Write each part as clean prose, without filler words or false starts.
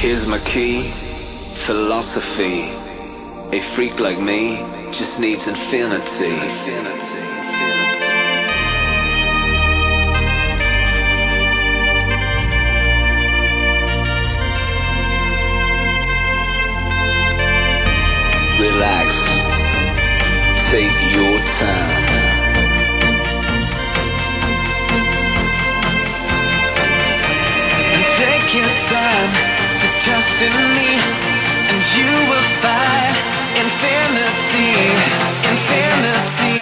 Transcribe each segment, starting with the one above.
Here's my key, philosophy. A freak like me just needs infinity. Relax, take your time. And take your time to trust in me, and you will find infinity, infinity.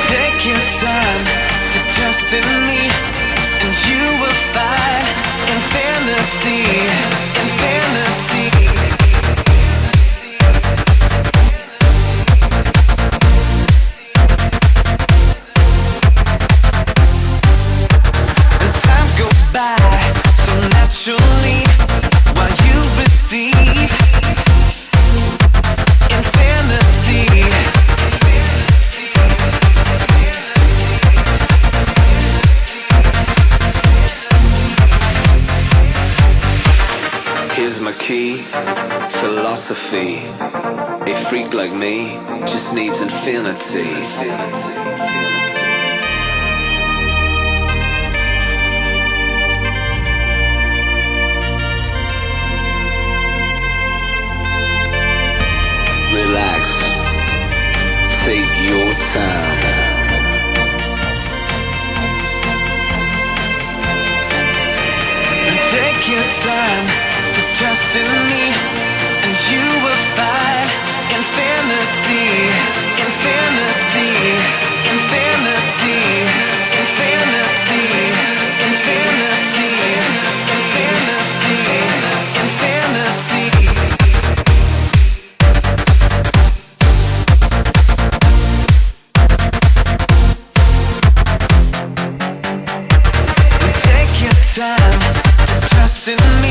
Take your time to trust in me, and you will find infinity, infinity. And time goes by so naturally while you receive infinity. Here's my key, philosophy. A freak like me just needs infinity. Relax, take your time. Take your time to trust in me, and you will find infinity, infinity, infinity, infinity, infinity, infinity, infinity. Take your time to trust in me.